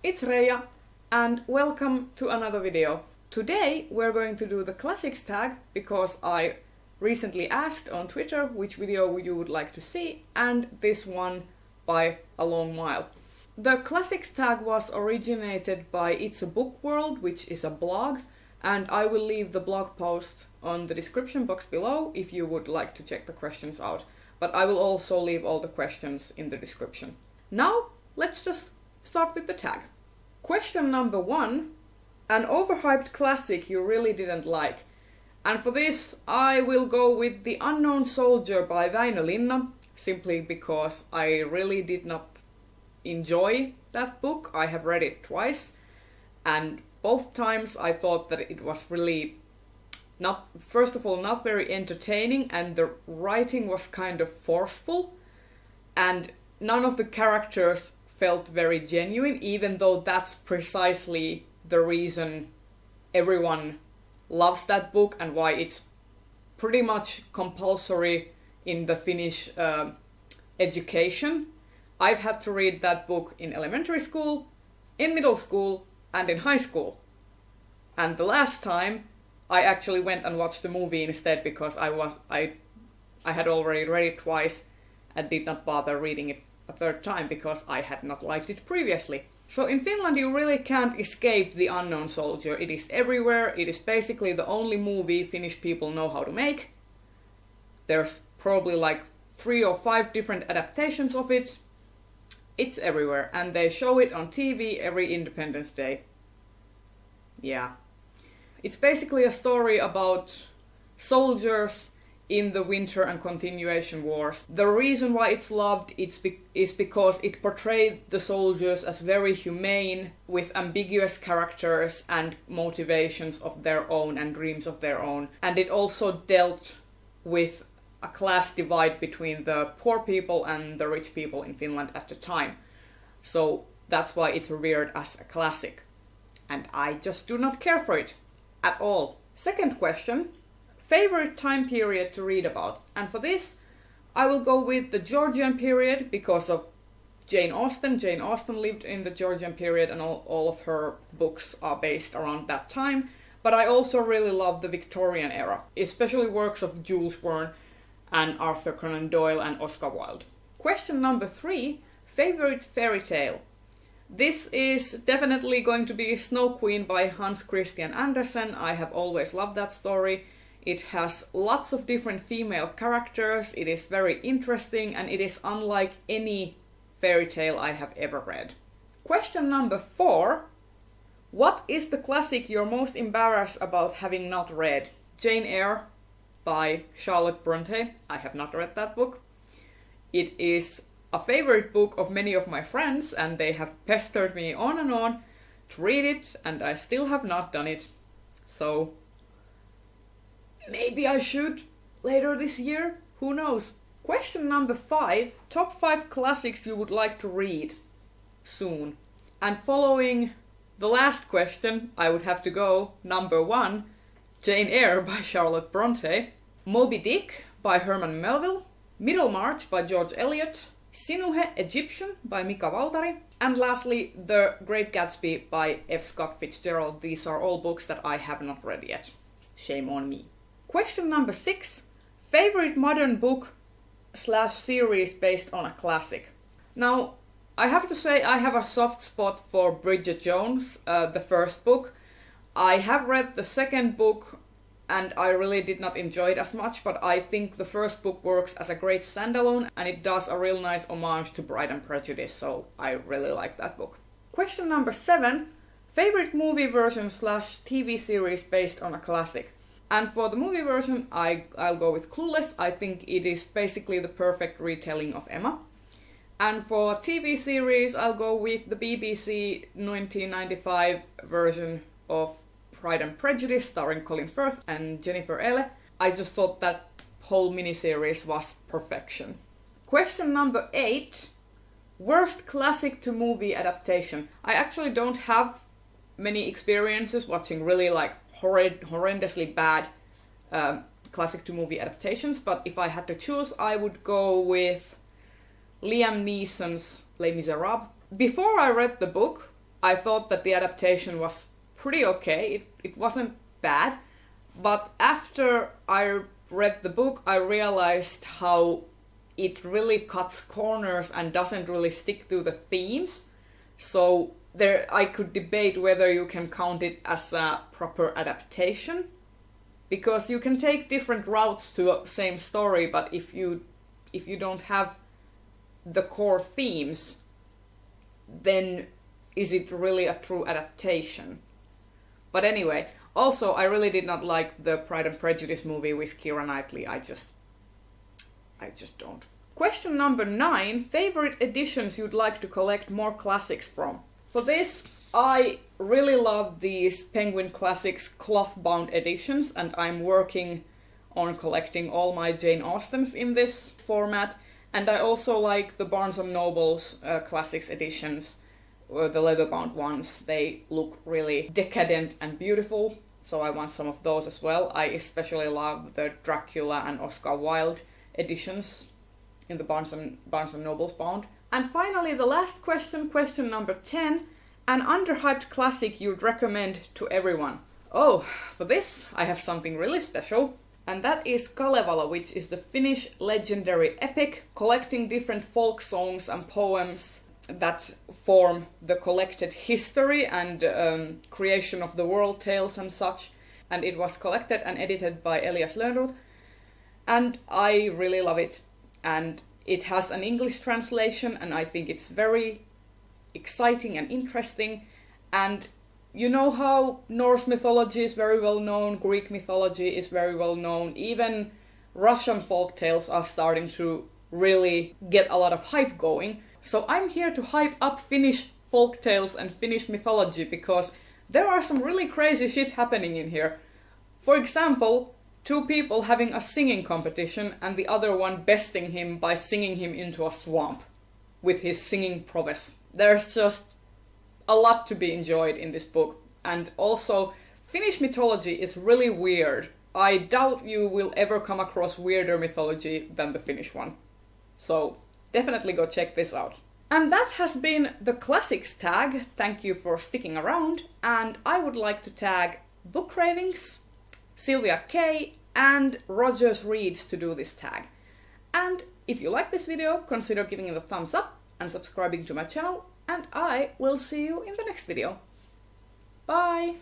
it's Reija and welcome to another video. Today we're going to do the classics tag because I recently asked on Twitter which video you would like to see, and this one by a long mile. The classics tag was originated by It's a Book World, which is a blog, and I will leave the blog post on the description box below if you would like to check the questions out. But I will also leave all the questions in the description. Now, let's just start with the tag. Question number 1. An overhyped classic you really didn't like. And for this, I will go with The Unknown Soldier by Väinö Linna, simply because I really did not enjoy that book. I have read it twice, and both times I thought that it was really not very entertaining, and the writing was kind of forceful, and none of the characters felt very genuine, even though that's precisely the reason everyone loves that book and why it's pretty much compulsory in the Finnish education. I've had to read that book in elementary school, in middle school, and in high school. And the last time I actually went and watched the movie instead because I had already read it twice and did not bother reading it a third time because I had not liked it previously. So in Finland you really can't escape The Unknown Soldier. It is everywhere. It is basically the only movie Finnish people know how to make. There's probably like 3 or 5 different adaptations of it. It's everywhere, and they show it on TV every Independence Day. Yeah. It's basically a story about soldiers in the Winter and Continuation Wars. The reason why it's loved is because it portrayed the soldiers as very humane, with ambiguous characters and motivations of their own and dreams of their own. And it also dealt with a class divide between the poor people and the rich people in Finland at the time. So that's why it's revered as a classic. And I just do not care for it at all. Second question, favorite time period to read about. And for this, I will go with the Georgian period because of Jane Austen. Jane Austen lived in the Georgian period, and all of her books are based around that time. But I also really love the Victorian era, especially works of Jules Verne and Arthur Conan Doyle and Oscar Wilde. Question number 3, favorite fairy tale. This is definitely going to be Snow Queen by Hans Christian Andersen. I have always loved that story. It has lots of different female characters, it is very interesting, and it is unlike any fairy tale I have ever read. Question number 4. What is the classic you're most embarrassed about having not read? Jane Eyre by Charlotte Bronte. I have not read that book. It is a favorite book of many of my friends, and they have pestered me on and on to read it, and I still have not done it. So maybe I should later this year, who knows? Question number 5, top 5 classics you would like to read soon. And following the last question, I would have to go number 1, Jane Eyre by Charlotte Bronte, Moby Dick by Herman Melville, Middlemarch by George Eliot, Sinuhe Egyptian by Mika Waltari, and lastly The Great Gatsby by F. Scott Fitzgerald. These are all books that I have not read yet. Shame on me. Question number 6, favorite modern book / series based on a classic. Now, I have to say I have a soft spot for Bridget Jones, the first book. I have read the second book and I really did not enjoy it as much, but I think the first book works as a great standalone and it does a real nice homage to Pride and Prejudice, so I really like that book. Question number 7, favorite movie version / TV series based on a classic. And for the movie version, I'll go with Clueless. I think it is basically the perfect retelling of Emma. And for TV series, I'll go with the BBC 1995 version of Pride and Prejudice, starring Colin Firth and Jennifer Ehle. I just thought that whole miniseries was perfection. Question number 8, worst classic to movie adaptation. I actually don't have many experiences watching really like horrendously bad classic to movie adaptations, but if I had to choose, I would go with Liam Neeson's Les Miserables. Before I read the book, I thought that the adaptation was pretty okay. It wasn't bad, but after I read the book, I realized how it really cuts corners and doesn't really stick to the themes. So there, I could debate whether you can count it as a proper adaptation, because you can take different routes to a same story, but if you don't have the core themes, then is it really a true adaptation? But anyway, also I really did not like the Pride and Prejudice movie with Keira Knightley. I just don't. Question number 9, favorite editions you'd like to collect more classics from. For this, I really love these Penguin Classics cloth-bound editions, and I'm working on collecting all my Jane Austens in this format. And I also like the Barnes & Noble's Classics editions, the leather-bound ones. They look really decadent and beautiful, so I want some of those as well. I especially love the Dracula and Oscar Wilde editions in the Barnes & Noble's bound. And finally, the last question, question number 10, an underhyped classic you'd recommend to everyone. Oh, for this I have something really special. And that is Kalevala, which is the Finnish legendary epic, collecting different folk songs and poems that form the collected history and creation of the world tales and such. And it was collected and edited by Elias Lönnrot. And I really love it. And it has an English translation, and I think it's very exciting and interesting. And you know how Norse mythology is very well known, Greek mythology is very well known, even Russian folk tales are starting to really get a lot of hype going. So I'm here to hype up Finnish folk tales and Finnish mythology, because there are some really crazy shit happening in here. For example, 2 people having a singing competition and the other one besting him by singing him into a swamp with his singing prowess. There's just a lot to be enjoyed in this book. And also, Finnish mythology is really weird. I doubt you will ever come across weirder mythology than the Finnish one. So definitely go check this out. And that has been the classics tag. Thank you for sticking around. And I would like to tag BookCravings, SilviaKay, and RogersReads to do this tag. And if you like this video, consider giving it a thumbs up and subscribing to my channel, and I will see you in the next video. Bye!